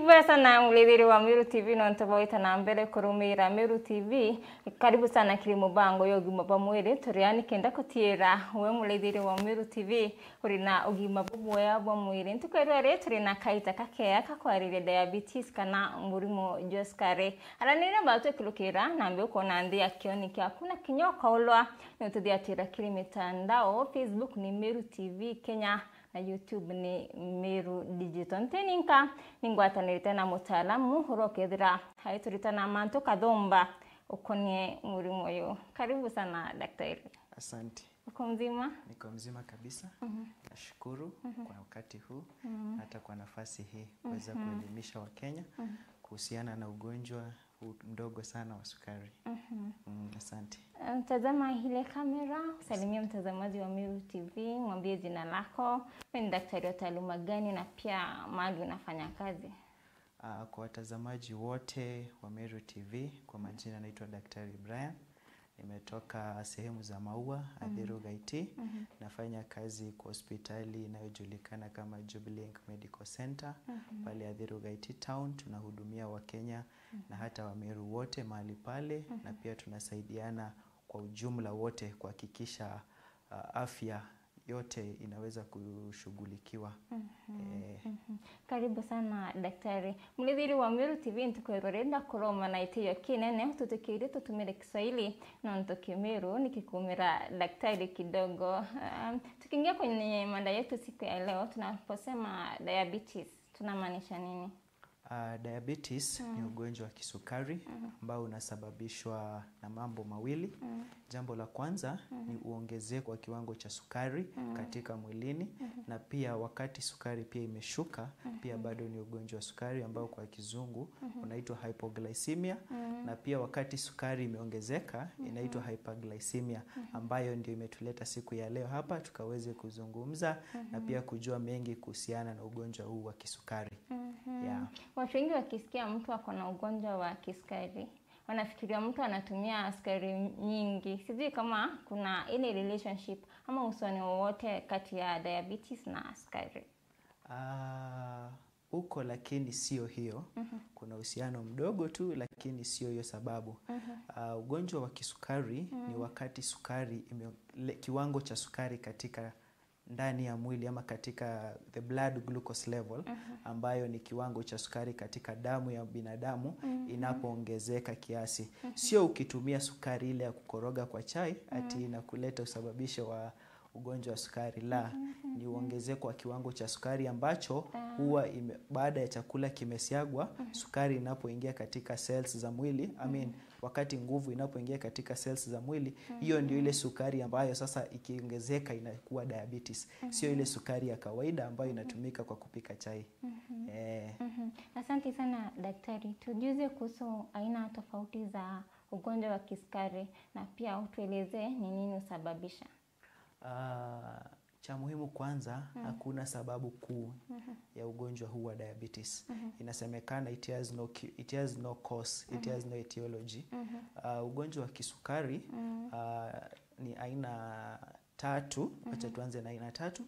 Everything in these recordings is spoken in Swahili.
Karibu sana mlidhiri wa Meru TV na ntaboita na mbele kurumira Meru TV. Karibu sana Kilimo Bango yo gima bamwere toriani kenda kotiera we mlidhiri wa Meru TV urina ugima bumwe bamwere ntukwere turina kaita kakea kakwarire diabetes kana murimo joskare aranira bato kilokera nambe ko nandi akioni kyakuna kinyoka olwa ntudiatira kilimitandao Facebook ni Meru TV Kenya na YouTube ni Meru Digital Teninka ningwatanirite na mutaalamu urokethira haiturita na manto kathomba ukonie murimo yo. Karibu sana daktari. Asante. Uko mzima? Niko mzima kabisa. Nashukuru kwa wakati huu hata kwa nafasi hii kuweza kuelimisha Wakenya kuhusiana na ugonjwa mdogo sana wa sukari. Asante. Mtazama ile kamera, salimia mtazamaji wa Meru TV, mwambie jina lako, wewe ni daktari wa taaluma gani na pia mahali unafanya kazi. Kwa watazamaji wote wa Meru TV, kwa majina naitwa Daktari Brian. Nimetoka sehemu za Maua, Athiru Gaiti. Nafanya kazi kwa hospitali inayojulikana kama Jubilee Medical Center. Pale Athiru Gaiti Town tunahudumia Wakenya na hata wa Meru wote mahali pale na pia tunasaidiana kwa ujumla wote kuhakikisha afya yote inaweza kushughulikiwa. Karibu sana daktari. Mlidhiri wa Meru TV ntukwirorenda kuroma na itiyo kinene tutukiri tutumire Kiswahili na ntoke Meru nikikumira daktari kidogo. Tukiingia kwenye mada yetu siku ya leo tunaposema diabetes tunamaanisha nini? Diabetes ni ugonjwa wa kisukari ambao unasababishwa na mambo mawili. Jambo la kwanza ni uongezeko wa kiwango cha sukari katika mwilini na pia wakati sukari pia imeshuka pia bado ni ugonjwa wa sukari ambao kwa kizungu unaitwa hypoglycemia na pia wakati sukari imeongezeka inaitwa hyperglycemia ambayo ndio imetuleta siku ya leo hapa tukaweze kuzungumza na pia kujua mengi kuhusiana na ugonjwa huu wa kisukari. Watu wengi wakisikia mtu ako na ugonjwa wa kisukari wanafikiria mtu anatumia sukari nyingi. Sijui kama kuna ile relationship ama uhusiano wowote kati ya diabetes na sukari. Uko lakini sio hiyo. Kuna uhusiano mdogo tu lakini sio hiyo sababu. Ugonjwa wa kisukari ni wakati sukari kiwango cha sukari katika ndani ya mwili ama katika the blood glucose level ambayo ni kiwango cha sukari katika damu ya binadamu inapoongezeka kiasi. Sio ukitumia sukari ile ya kukoroga kwa chai ati inakuleta usababisho wa ugonjwa wa sukari la. Ni uongezeko wa kiwango cha sukari ambacho huwa baada ya chakula kimesiagwa sukari inapoingia katika cells za mwili wakati nguvu inapoingia katika cells za mwili hiyo ndio ile sukari ambayo sasa ikiongezeka inakuwa diabetes. Sio ile sukari ya kawaida ambayo inatumika kwa kupika chai. Asante sana daktari. Tujuze kuhusu aina tofauti za ugonjwa wa kisukari na pia utueleze ni nini husababisha. Cha muhimu kwanza hakuna sababu kuu ya ugonjwa huu wa diabetes. Inasemekana it has no cause, it has no etiology. Ugonjwa wa kisukari ni aina tatu. Acha tuanze na aina tatu.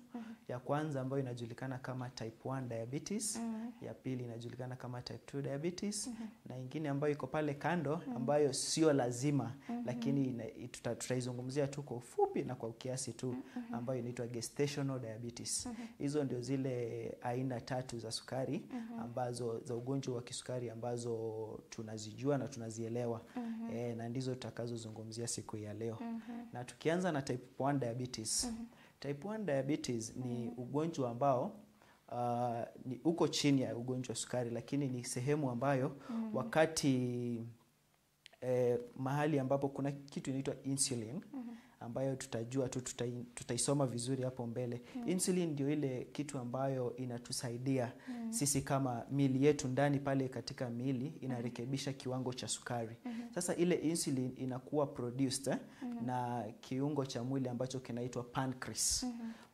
Ya kwanza ambayo inajulikana kama type 1 diabetes, ya pili inajulikana kama type 2 diabetes na ingine ambayo iko pale kando ambayo sio lazima lakini tutaizungumzia tu kwa ufupi na kwa kiasi tu ambayo inaitwa gestational diabetes. Hizo ndio zile aina tatu za sukari ambazo za ugonjwa wa kisukari ambazo tunazijua na tunazielewa. Na ndizo tutakazozungumzia siku ya leo. Na tukianza na type 1 diabetes. Type 1 diabetes ni ugonjwa ambao ni uko chini ya ugonjwa wa sukari lakini ni sehemu ambayo wakati mahali ambapo kuna kitu inaitwa insulin ambayo tutajua tutaisoma vizuri hapo mbele. Insulin ndio ile kitu ambayo inatusaidia sisi kama miili yetu ndani pale katika miili inarekebisha kiwango cha sukari. Sasa ile insulin inakuwa produced na kiungo cha mwili ambacho kinaitwa pancreas.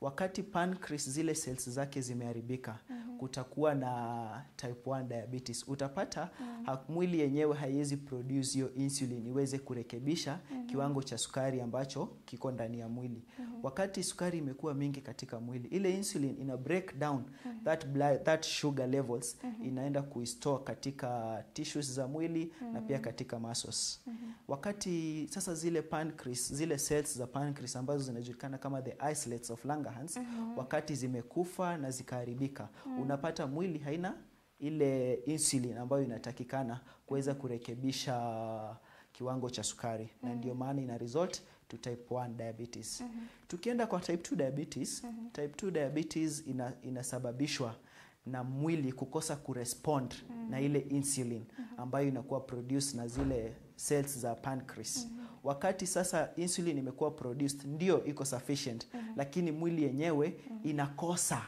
Wakati pancreas zile cells zake zimeharibika kutakuwa na type 1 diabetes. Utapata mwili yenyewe haiwezi produce hiyo insulin iweze kurekebisha kiwango cha sukari ambacho kiko ndani ya mwili. Wakati sukari imekuwa mingi katika mwili, ile insulin ina break down that sugar levels, inaenda kuistore katika tissues za mwili na pia katika muscles. Wakati sasa zile pancreas, zile cells za pancreas ambazo zinajulikana kama the islets of Langerhans, wakati zimekufa na zikaharibika, unapata mwili haina ile insulin ambayo inatakikana kuweza kurekebisha kiwango cha sukari, na ndio maana ina result to type 1 diabetes. Tukienda kwa type 2 diabetes, type 2 diabetes inasababishwa na mwili kukosa kurespond na ile insulin ambayo inakuwa produced na zile cells za pancreas. Wakati sasa insulin imekuwa produced, ndio iko sufficient, lakini mwili yenyewe inakosa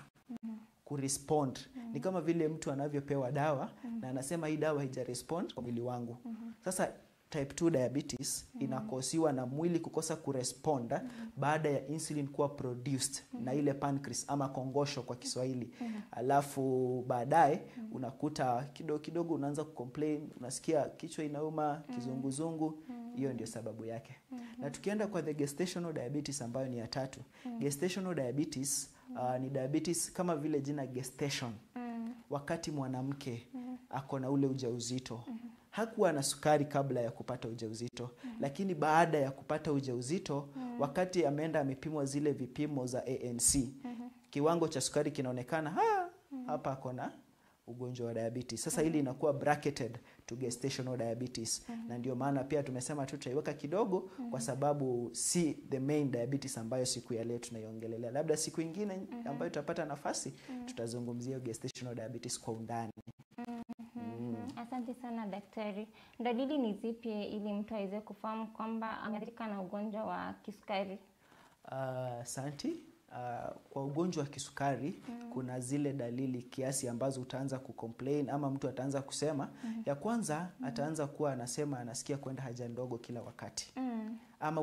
kurespond. Ni kama vile mtu anavyopewa dawa na anasema hii dawa haija respond kwa mwili wangu. Sasa type 2 diabetes inakosiwa na mwili kukosa kuresponda baada ya insulin kuwa produced na ile pancreas ama kongosho kwa Kiswahili. Alafu baadaye unakuta kidogo kidogo unaanza kucomplain, unasikia kichwa inauma, kizunguzungu. Hiyo ndio sababu yake. Na tukienda kwa the gestational diabetes ambayo ni ya 3. Gestational diabetes ni diabetes kama vile jina gestation. Wakati mwanamke ako na ule ujauzito, hakuwa na sukari kabla ya kupata ujauzito, lakini baada ya kupata ujauzito, wakati ameenda amepimwa zile vipimo za ANC, kiwango cha sukari kinaonekana hapa ako na ugonjwa wa diabetes. Sasa hili inakuwa bracketed to gestational diabetes. Na ndio maana pia tumesema tutaiweka kidogo kwa sababu si the main diabetes ambayo siku ya leo tunaiongelelea. Labda siku nyingine ambayo tutapata nafasi tutazungumzia gestational diabetes kwa undani. Asante sana daktari. Dalili ni zipi ili mtu aweze kufahamu kwamba ameathirika na ugonjwa wa kisukari? Asante. Kwa ugonjwa wa kisukari kuna zile dalili kiasi ambazo utaanza kucomplain ama mtu ataanza kusema. Ya kwanza ataanza kuwa anasema anasikia kwenda haja ndogo kila wakati. Ama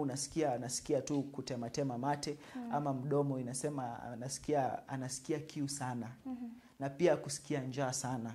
anasikia tu kutematema mate, ama mdomo inasema anasikia kiu sana. Na pia kusikia njaa sana.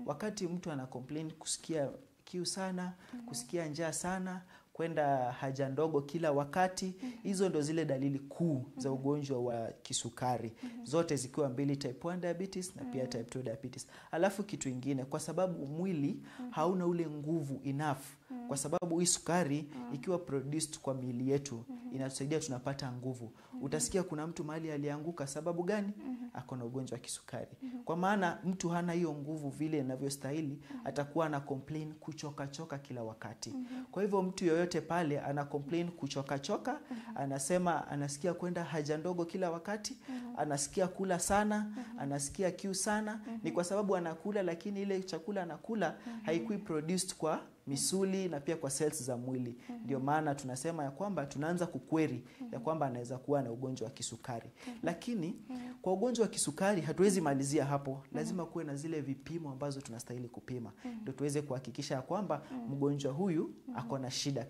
Wakati mtu ana complain kusikia kiu sana, kusikia njaa sana, kwenda haja ndogo kila wakati, hizo ndo zile dalili kuu za ugonjwa wa kisukari. Zote zikiwa mbili, type 1 diabetes na pia type 2 diabetes. Alafu kitu ingine, kwa sababu mwili hauna ule nguvu enough, kwa sababu hii sukari ikiwa produced kwa miili yetu inatusaidia tunapata nguvu. Utasikia kuna mtu mahali alianguka, sababu gani? Ako na ugonjwa wa kisukari. Kwa maana mtu hana hiyo nguvu vile inavyostahili, atakuwa na complain kuchoka kila wakati. Kwa hivyo mtu yoyote pale ana complain kuchoka, anasema anasikia kwenda haja ndogo kila wakati, anasikia kula sana, anasikia kiu sana, ni kwa sababu anakula lakini ile chakula anakula haikui produced kwa misuli na pia kwa cells za mwili. Ndio maana tunasema ya kwamba tunaanza kukweri ya kwamba anaweza kuwa na ugonjwa wa kisukari. Lakini kwa ugonjwa wa kisukari hatuwezi malizia hapo. Lazima kuwe na zile vipimo ambazo tunastahili kupima ndio tuweze kuhakikisha ya kwamba mgonjwa huyu ako na shida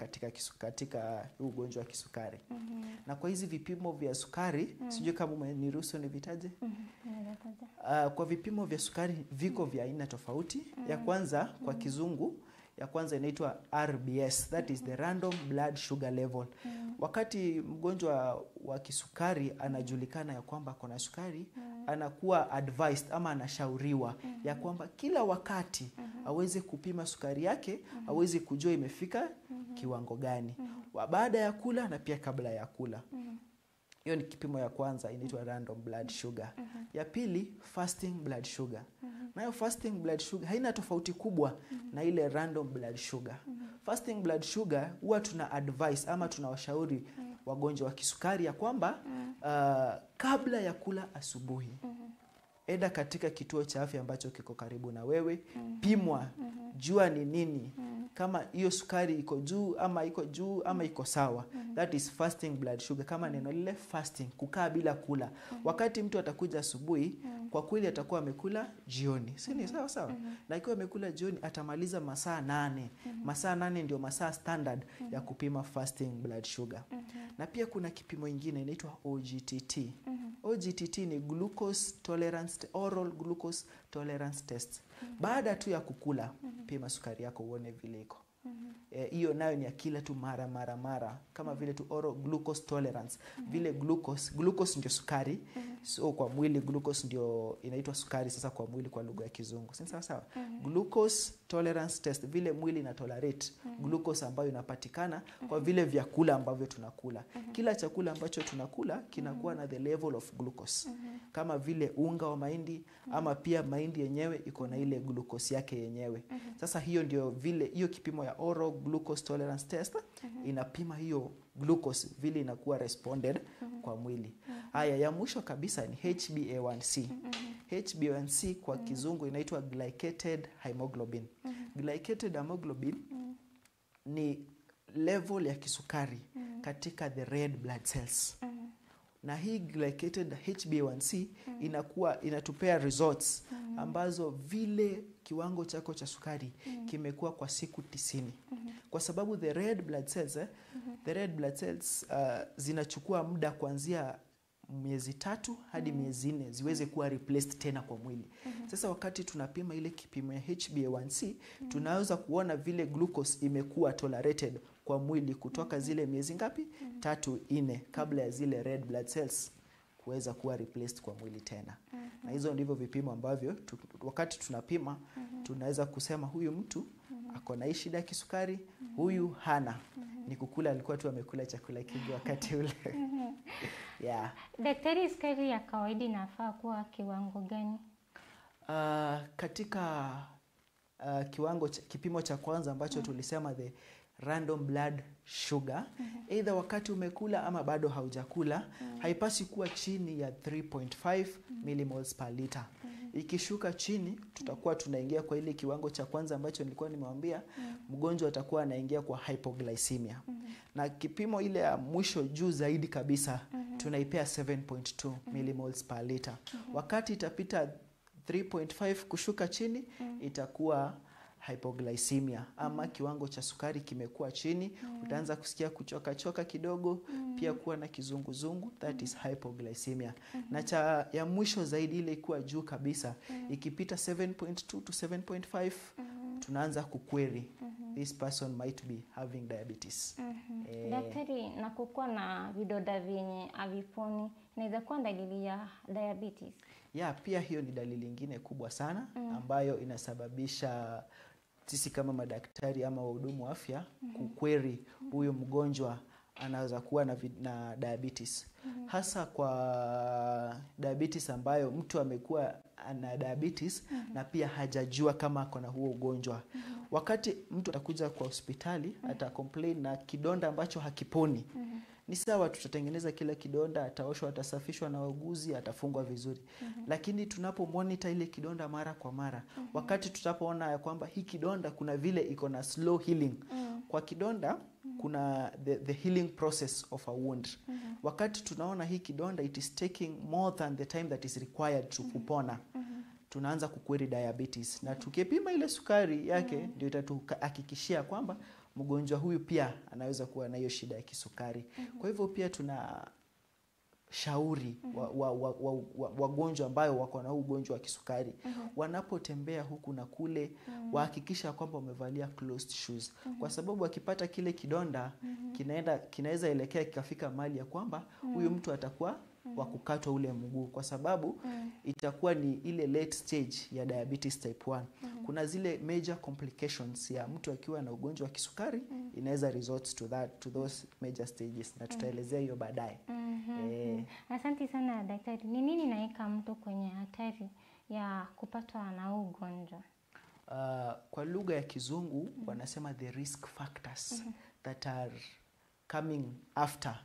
katika ugonjwa wa kisukari. Na kwa hizi vipimo vya sukari, sijui kama umeniruhusu nivitaje. Kwa vipimo vya sukari viko vya aina tofauti. Ya kwanza kwa kizungu, ya kwanza inaitwa RBS, that is the random blood sugar level. Wakati mgonjwa wa kisukari anajulikana ya kwamba kuna sukari, anakuwa advised ama anashauriwa ya kwamba kila wakati aweze kupima sukari yake, aweze kujua imefika kiwango gani, baada ya kula na pia kabla ya kula. Hiyo ni kipimo ya kwanza, inaitwa random blood sugar. Ya pili, fasting blood sugar. Nayo fasting blood sugar haina tofauti kubwa na ile random blood sugar. Fasting blood sugar huwa tuna advice ama tunawashauri wagonjwa wa kisukari ya kwamba kabla ya kula asubuhi, enda katika kituo cha afya ambacho kiko karibu na wewe, pimwa, jua ni nini, kama hiyo sukari iko juu ama iko sawa. That is fasting blood sugar. Kama neno lile fasting, kukaa bila kula. Wakati mtu atakuja asubuhi, kwa kweli atakuwa amekula jioni. Si ni sawa? Na ikiwa amekula jioni atamaliza masaa 8. Masaa 8 ndio masaa standard ya kupima fasting blood sugar. Na pia kuna kipimo kingine inaitwa OGTT. OGTT ni oral glucose tolerance test. Baada tu ya kukula, pima sukari yako uone vile iko. hiyo nayo ni akila tu mara kama vile tu oral glucose tolerance. Vile glucose ndio sukari, so kwa mwili glucose ndio inaitwa sukari sasa kwa mwili kwa lugha ya Kizungu. Sawa sawa. Glucose tolerance test, vile mwili ina tolerate glucose ambayo inapatikana kwa vile vyakula ambavyo tunakula. Kila chakula ambacho tunakula kinakuwa na the level of glucose. Kama vile unga wa mahindi ama pia mahindi yenyewe iko na ile glucose yake yenyewe. Sasa hiyo ndio vile hiyo kipimo ya oral glucose tolerance test inapima hiyo glucose vile inakuwa responded kwa mwili. Haya, ya mwisho kabisa ni HbA1c. HbA1c kwa Kizungu inaitwa glycated hemoglobin. Glycated hemoglobin ni level ya kisukari katika the red blood cells. Na hii glycated HbA1c inatupea results ambazo vile kiwango chako cha sukari kimekuwa kwa siku 90. Kwa sababu the red blood cells zinachukua muda kuanzia miezi 3 hadi miezi 4 ziweze kuwa replaced tena kwa mwili. Sasa wakati tunapima ile kipimo ya HbA1c, tunaweza kuona vile glucose imekuwa tolerated kwa mwili kutoka zile miezi ngapi? 3-4 kabla ya zile red blood cells kuweza kuwa replaced kwa mwili tena. Na hizo ndivyo vipimo ambavyo wakati tunapima tunaweza kusema huyu mtu ako na shida ya kisukari, huyu hana. Ni kukula alikuwa tu amekula chakula kingi wakati ule. Yeah. Daktari, sukari ya kawaida inafaa kuwa kiwango gani? Katika kipimo cha kwanza ambacho tulisema the random blood sugar, either wakati umekula ama bado haujakula, haipasi kuwa chini ya 3.5 millimoles per liter. Ikishuka chini tutakuwa tunaingia kwa ile kiwango cha kwanza ambacho nilikuwa nimewambia, mgonjwa atakuwa anaingia kwa hypoglycemia. Na kipimo ile ya mwisho juu zaidi kabisa tunaipea 7.2 millimoles per liter. Wakati itapita 3.5 kushuka chini itakuwa hypoglycemia ama kiwango cha sukari kimekuwa chini, utaanza kusikia kuchoka kidogo, pia kuwa na kizunguzungu, that is hypoglycemia. Na ya mwisho zaidi ile ikuwa juu kabisa, ikipita 7.2 to 7.5 tunaanza kuquery this person might be having diabetes. Daktari, na kukuwa na vidonda vyenye haviponi inaweza kuwa dalili ya diabetes? Pia hiyo ni dalili nyingine kubwa sana ambayo inasababisha sisi kama madaktari ama wahudumu wa afya kuquery huyo mgonjwa anaweza kuwa na diabetes. Hasa kwa diabetes ambayo mtu amekuwa ana diabetes na pia hajajua kama ako na huo ugonjwa. Wakati mtu atakuja kwa hospitali atacomplain na kidonda ambacho hakiponi, ni sawa, tutatengeneza kila kidonda, ataoshwa, atasafishwa na wauguzi, atafungwa vizuri. Lakini tunapo monitor ile kidonda mara kwa mara, wakati tutapoona ya kwamba hii kidonda kuna vile iko na slow healing. Kwa kidonda kuna the healing process of a wound. Wakati tunaona hii kidonda it is taking more than the time that is required to kupona, tunaanza kuquery diabetes. Na tukipima ile sukari yake ndio itatuhakikishia kwamba mgonjwa huyu pia anaweza kuwa na hiyo shida ya kisukari. Kwa hivyo pia tuna shauri wagonjwa ambayo wako na ugonjwa wa kisukari, wanapotembea huku na kule, wahakikisha kwamba wamevalia closed shoes. Kwa sababu akipata kile kidonda kinaweza elekea kikafika mahali ya kwamba huyu mtu atakuwa wa kukatwa ule mguu, kwa sababu itakuwa ni ile late stage ya diabetes type 1. Kuna zile major complications ya mtu akiwa na ugonjwa wa kisukari inaweza resort to those major stages, na tutaelezea hiyo baadaye. Asante sana daktari. Ni nini naika mtu kwenye hatari ya kupatwa na ugonjwa? Kwa lugha ya Kizungu wanasema the risk factors that are coming after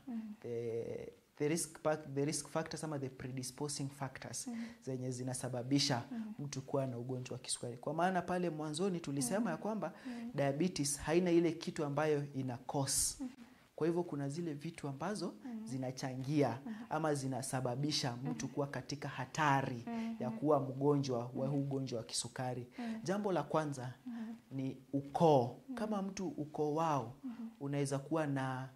the risk factors ama the predisposing factors zenye zinasababisha mtu kuwa na ugonjwa wa kisukari. Kwa maana pale mwanzoni tulisema ya kwamba diabetes haina ile kitu ambayo ina cause. Kwa hivyo kuna zile vitu ambazo zinachangia ama zinasababisha mtu kuwa katika hatari ya kuwa mgonjwa wa ugonjwa wa kisukari. Jambo la kwanza ni ukoo. Kama mtu ukoo wao unaweza kuwa na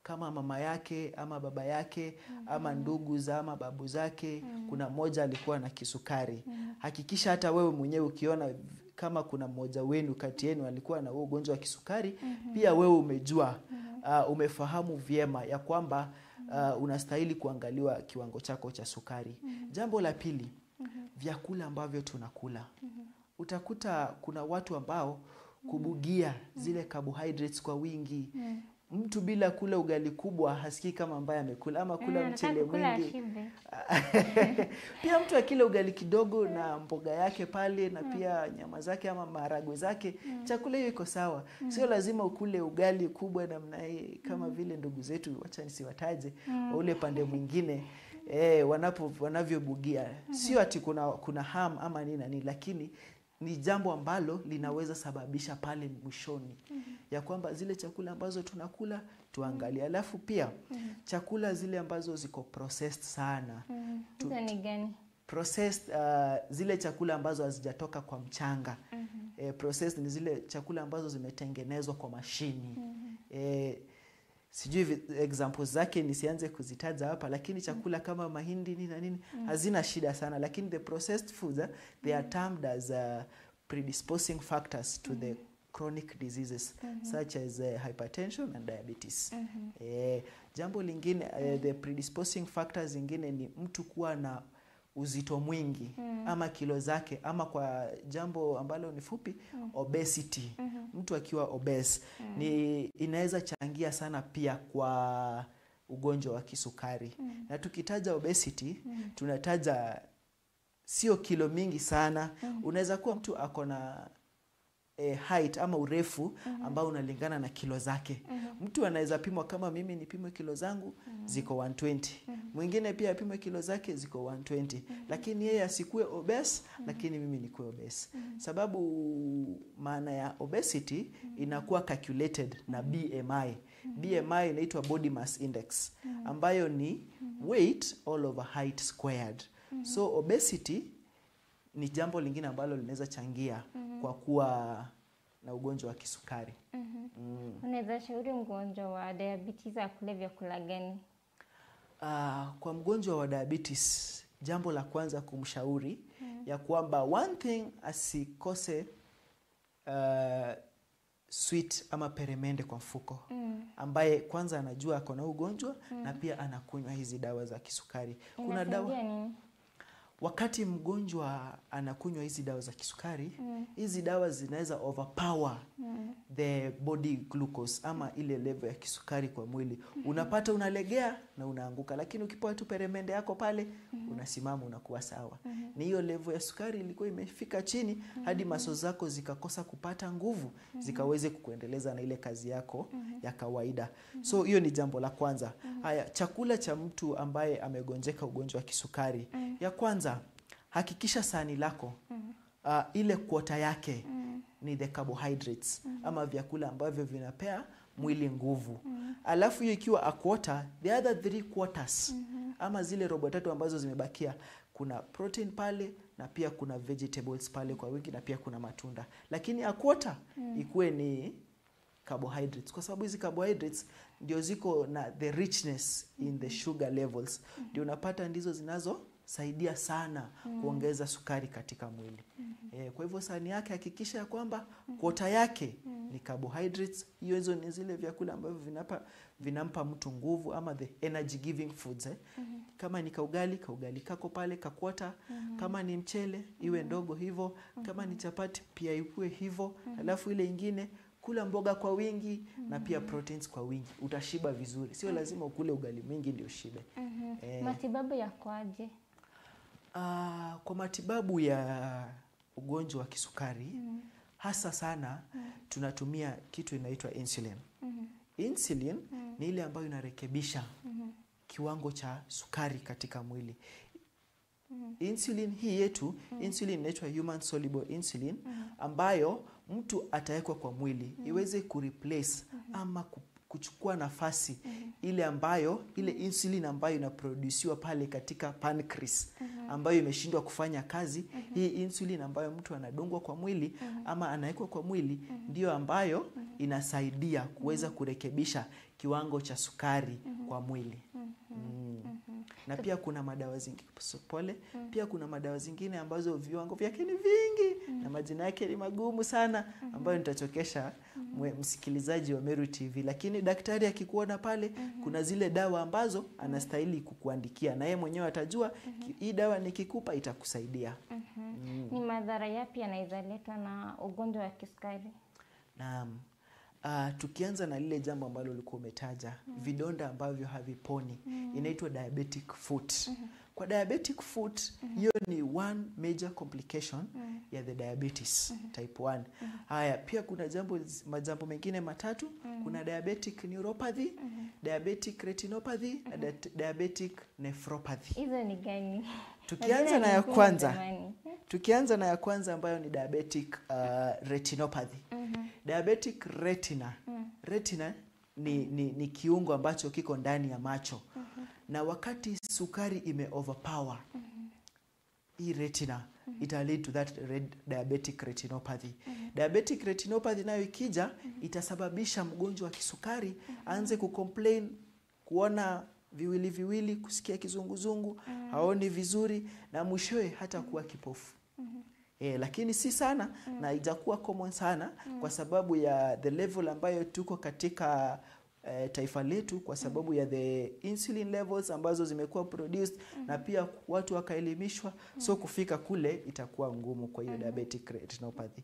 kama mama yake ama baba yake ama ndugu za ama babu zake kuna mmoja alikuwa na kisukari, hakikisha hata wewe mwenyewe ukiona kama kuna mmoja wenu kati yenu alikuwa na huo ugonjwa wa kisukari, pia wewe umejua, umefahamu vyema ya kwamba unastahili kuangaliwa kiwango chako cha sukari. Jambo la pili, vyakula ambavyo tunakula. Utakuta kuna watu ambao kubugia zile carbohydrates kwa wingi. Mtu bila kula ugali kubwa hasikii kama ambaye amekula, ama kula mchele mwingi. Pia mtu akila ugali kidogo na mboga yake pale na pia nyama zake ama maharagwe zake, chakula hiyo iko sawa. Sio lazima ukule ugali kubwa namna hii kama vile ndugu zetu, wacha nisiwataje, ule pande mwingine wanavyobugia. Sio ati kuna ham ama nini, lakini ni jambo ambalo linaweza sababisha pale mwishoni ya kwamba zile chakula ambazo tunakula tuangalie. Alafu pia chakula zile ambazo ziko processed sana. Ni gani? Processed, zile chakula ambazo hazijatoka kwa mchanga. Processed ni zile chakula ambazo zimetengenezwa kwa mashini. Sijui examples zake nisianze kuzitaja hapa, lakini chakula kama mahindi nini hazina shida sana, lakini the processed foods they are termed as predisposing factors to the chronic diseases such as hypertension and diabetes. Jambo lingine, the predisposing factors zingine ni mtu kuwa na uzito mwingi ama kilo zake, ama kwa jambo ambalo ni fupi, obesity. Mtu akiwa obese ni inaweza changia sana pia kwa ugonjwa wa kisukari. Na tukitaja obesity tunataja sio kilo mingi sana. Unaweza kuwa mtu akona height ama urefu ambao unalingana na kilo zake. Mtu anaweza pimwa kama mimi nipimwe kilo zangu ziko 120. Mwingine pia apimwe kilo zake ziko 120. Lakini yeye asikue obese, lakini mimi nikuwe obese. Sababu maana ya obesity inakuwa calculated na BMI. BMI inaitwa body mass index, ambayo ni weight all over height squared. So obesity ni jambo lingine ambalo linaweza changia kwa kuwa na ugonjwa wa kisukari. Unaweza shauri mgonjwa wa diabetes akule vyakula gani? Kwa mgonjwa wa diabetes, jambo la kwanza kumshauri ya kwamba one thing asikose sweet ama peremende kwa mfuko, ambaye kwanza anajua ako na ugonjwa na pia anakunywa hizi dawa za kisukari. Kuna dawa nini? Wakati mgonjwa anakunywa hizi dawa za kisukari, hizi dawa zinaweza overpower the body glucose ama ile level ya kisukari kwa mwili. Unapata unalegea na unaanguka, lakini ukipewa tu peremende yako pale, unasimama unakuwa sawa. Ni hiyo level ya sukari ilikuwa imefika chini hadi maso zako zikakosa kupata nguvu, zikaweze kukuendeleza na ile kazi yako ya kawaida. So hiyo ni jambo la kwanza. Haya, chakula cha mtu ambaye amegonjeka ugonjwa wa kisukari. Ya kwanza, hakikisha sahani lako ile kwota yake ni the carbohydrates ama vyakula ambavyo vinapea mwili nguvu. Alafu hiyo ikiwa a quarter, the other 3 quarters ama zile robo tatu ambazo zimebakia, kuna protein pale na pia kuna vegetables pale kwa wingi na pia kuna matunda. Lakini a quarter ikuwe ni carbohydrates, kwa sababu hizi carbohydrates ndio ziko na the richness in the sugar levels. Ndio unapata ndizo zinazosaidia sana kuongeza sukari katika mwili. Kwa hivyo sahani yake hakikisha ya kwamba kwota yake ni carbohydrates. Hizo ni zile vyakula ambavyo vinampa mtu nguvu ama the energy giving foods. Kama ni kaugali kako pale kakwota. Kama ni mchele iwe ndogo hivyo. Kama ni chapati pia iwe hivyo. Alafu ile ingine kula mboga kwa wingi na pia proteins kwa wingi. Utashiba vizuri. Sio lazima ukule ugali mwingi ndio ushibe. Matibabu yako aje? Kwa matibabu ya ugonjwa wa kisukari hasa sana tunatumia kitu inaitwa insulin. Insulin ni ile ambayo inarekebisha kiwango cha sukari katika mwili. Insulin hii yetu, insulin inaitwa human soluble insulin, ambayo mtu atawekwa kwa mwili iweze kureplace ama kuchukua nafasi ile insulin ambayo inaproduciwa pale katika pancreas ambayo imeshindwa kufanya kazi. Hii insulin ambayo mtu anadungwa kwa mwili ama anawekwa kwa mwili ndio ambayo inasaidia kuweza kurekebisha kiwango cha sukari kwa mwili. Na pia kuna madawa zingine pia kuna madawa zingine ambazo viwango vyake ni vingi na majina yake ni magumu sana, ambayo nitachokesha msikilizaji wa Meru TV, lakini daktari akikuona pale kuna zile dawa ambazo anastahili kukuandikia, na yeye mwenyewe atajua hii dawa nikikupa itakusaidia. Ni madhara yapi yanaweza letwa na ugonjwa wa kisukari? Naam. Tukianza na lile jambo ambalo ulikuwa umetaja, vidonda ambavyo haviponi, inaitwa diabetic foot. Kwa diabetic foot, hiyo ni one major complication ya the diabetes type 1. Haya, pia kuna majambo mengine matatu. Kuna diabetic neuropathy, diabetic retinopathy na diabetic nephropathy. Hizo ni gani? Tukianza na ya kwanza ambayo ni diabetic retinopathy. Diabetic retina. Retina ni kiungo ambacho kiko ndani ya macho. Na wakati sukari ime overpower hii retina, it will lead to that diabetic retinopathy. Diabetic retinopathy nayo ikija itasababisha mgonjwa wa kisukari aanze kucomplain, kuona viwili, kusikia kizunguzungu, haoni vizuri, na mwishowe hata kuwa kipofu. Lakini si sana na haijakuwa common sana kwa sababu ya the level ambayo tuko katika taifa letu, kwa sababu ya the insulin levels ambazo zimekuwa produced na pia watu wakaelimishwa, so kufika kule itakuwa ngumu kwa hiyo diabetic retinopathy.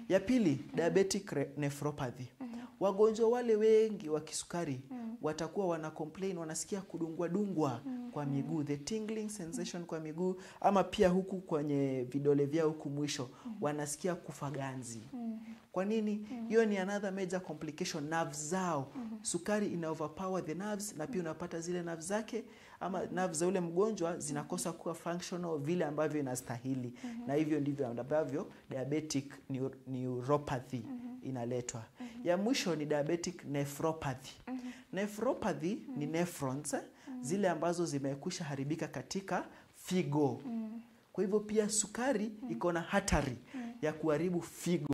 Ya pili, diabetic nephropathy. Wagonjwa wale wengi wa kisukari watakuwa wana complain, wanasikia kudungwa kwa miguu, the tingling sensation kwa miguu, ama pia huku kwenye vidole vyao huku mwisho wanasikia kufaganzi. Kwa nini? Hiyo ni another major complication. Nerves zao, sukari ina overpower the nerves, na pia unapata zile nerves zake ama nerves za ule mgonjwa zinakosa kuwa functional vile ambavyo inastahili. Na hivyo ndivyo ambavyo diabetic neuropathy inaletwa. Ya mwisho ni diabetic nephropathy. Nephropathy ni nephrons, zile ambazo zimekwisha haribika katika figo. Kwa hivyo pia sukari iko na hatari ya kuharibu figo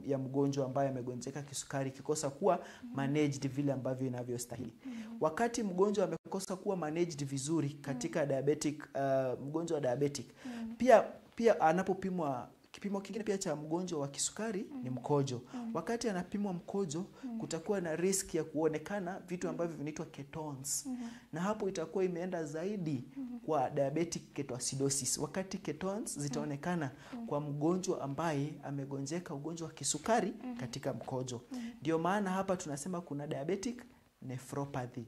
ya mgonjwa ambaye amegonjeka kisukari, kikosa kuwa managed vile ambavyo inavyostahili. Wakati mgonjwa amekosa kuwa managed vizuri katika diabetic, mgonjwa wa diabetic, pia anapopimwa, kipimo kingine pia cha mgonjwa wa kisukari ni mkojo. Wakati anapimwa mkojo, kutakuwa na risk ya kuonekana vitu ambavyo vinaitwa ketones. Na hapo itakuwa imeenda zaidi kwa diabetic ketoacidosis. Wakati ketones zitaonekana kwa mgonjwa ambaye amegonjeka ugonjwa wa kisukari katika mkojo. Ndio maana hapa tunasema kuna diabetic nephropathy.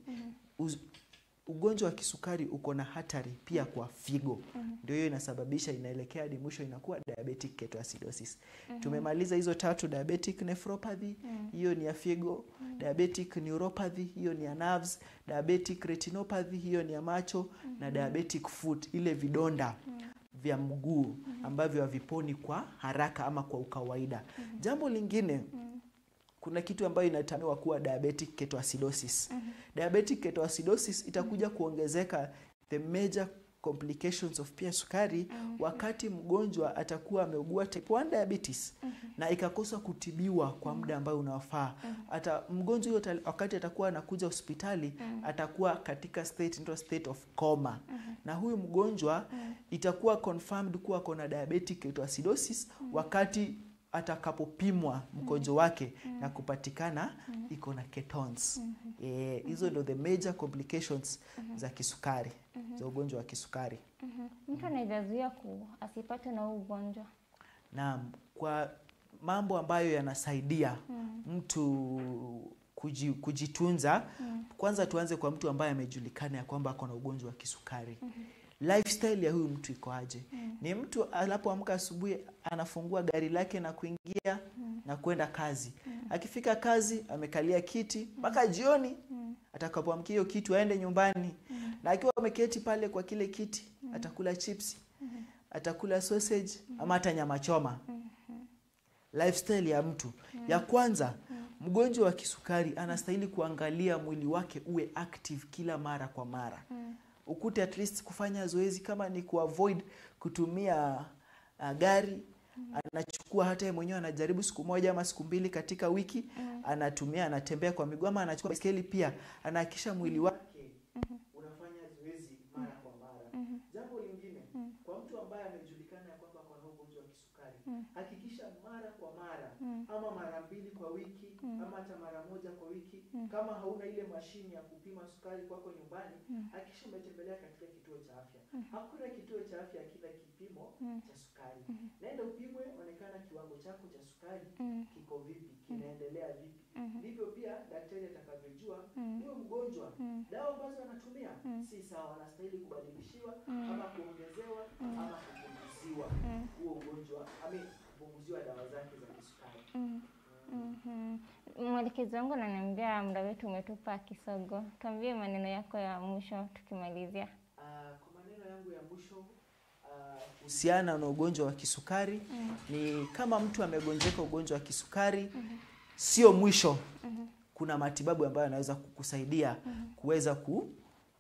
Ugonjwa wa kisukari uko na hatari pia kwa figo. Ndio hiyo inasababisha, inaelekea hadi mwisho inakuwa diabetic ketoacidosis. Tumemaliza hizo tatu: diabetic nephropathy, hiyo ni ya figo; diabetic neuropathy, hiyo ni ya nerves; diabetic retinopathy, hiyo ni ya macho; na diabetic foot, ile vidonda vya mguu ambavyo haviponi kwa haraka ama kwa ukawaida. Jambo lingine, kuna kitu ambayo inatamiwa kuwa diabetic ketoacidosis. Diabetic ketoacidosis itakuja kuongezeka the major complications of pia sukari wakati mgonjwa atakuwa ameugua type 1 diabetes na ikakosa kutibiwa kwa muda ambao unaofaa. Mgonjwa huyo wakati atakuwa anakuja hospitali atakuwa katika state of coma. Na huyu mgonjwa itakuwa confirmed kuwa kuna diabetic ketoacidosis wakati atakapopimwa mkojo wake na kupatikana iko na ketones. Hizo ndio the major complications za kisukari, za ugonjwa wa kisukari. Mtu anawezazuia asipate na ugonjwa? Naam, kwa mambo ambayo yanasaidia mtu kujitunza, kwanza tuanze kwa mtu ambaye amejulikana ya kwamba ako na ugonjwa wa kisukari. Lifestyle ya huyu mtu iko aje? Ni mtu anapoamka asubuhi anafungua gari lake na kuingia na kwenda kazi. Akifika kazi amekalia kiti mpaka jioni, atakapoamkia hiyo kitu aende nyumbani. Na akiwa ameketi pale kwa kile kiti atakula chips, atakula sausage ama hata nyama choma. Lifestyle ya mtu. Ya kwanza, mgonjwa wa kisukari anastahili kuangalia mwili wake uwe active kila mara kwa mara. Ukute at least kufanya zoezi, kama ni kuavoid kutumia gari, anachukua hata yeye mwenyewe anajaribu siku moja ama siku mbili katika wiki, anatembea kwa miguu ama anachukua baiskeli, pia anahakisha mwili wake unafanya zoezi ambaye amejulikana ya kwamba kwa ugonjwa wa kisukari, hakikisha mara kwa mara ama mara 2 kwa wiki ama hata mara 1 kwa wiki, kama hauna ile mashini ya kupima sukari kwako nyumbani, hakikisha umetembelea katika kituo cha afya. Hakuna kituo cha afya kila kipimo cha sukari. Nenda upimwe, onekana kiwango chako cha sukari kiko vipi, kinaendelea vipi. Ndivyo pia daktari atakavyojua huyo mgonjwa dawa ambazo anatumia si sawa, anastahili kubadilishiwa ama kuongezewa ama kupunguziwa huo ugonjwa, kupunguziwa dawa zake za kisukari. Mwelekezi wangu ananiambia muda wetu umetupa kisogo. Tuambie maneno yako ya mwisho tukimalizia. Kwa maneno yangu ya mwisho kuhusiana na ugonjwa wa kisukari, ni kama mtu amegonjeka ugonjwa wa kisukari, sio mwisho. Kuna matibabu ambayo yanaweza kukusaidia kuweza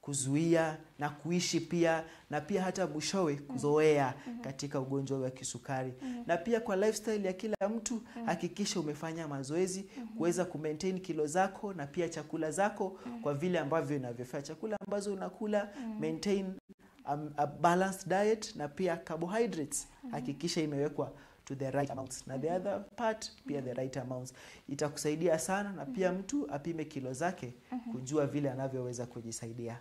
kuzuia na kuishi pia, na pia hata mwishowe kuzoea katika ugonjwa wa kisukari. Na pia kwa lifestyle ya kila mtu, hakikisha umefanya mazoezi kuweza kumaintain kilo zako na pia chakula zako kwa vile ambavyo unavyofanya. Chakula ambazo unakula, maintain a balanced diet, na pia carbohydrates hakikisha imewekwa to the right amounts, na the other part pia the right amounts. Itakusaidia sana, na pia mtu apime kilo zake kujua vile anavyoweza kujisaidia.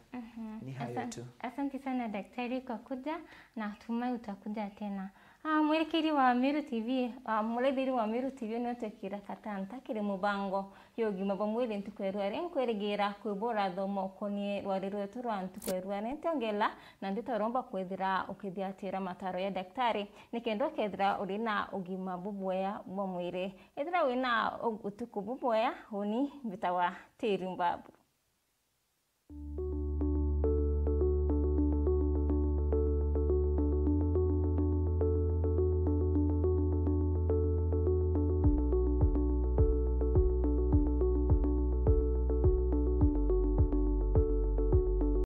Ni hayo tu. Asante sana daktari kwa kuja, na natumai utakuja tena. Mwelekeri wa Meru TV, mulediri wa Meru TV notekira katanta kiri mubango yogi mabamwele ntukwerware nkweregera kwibora thomo konie rwariro turwa ntukwerware ntongela na nditoromba kwethira ukithiatira mataro ya daktari nikendo kethira urina ugima bubwea bomwire ethira wina utuku bubwea honi bitawa tirimbabu.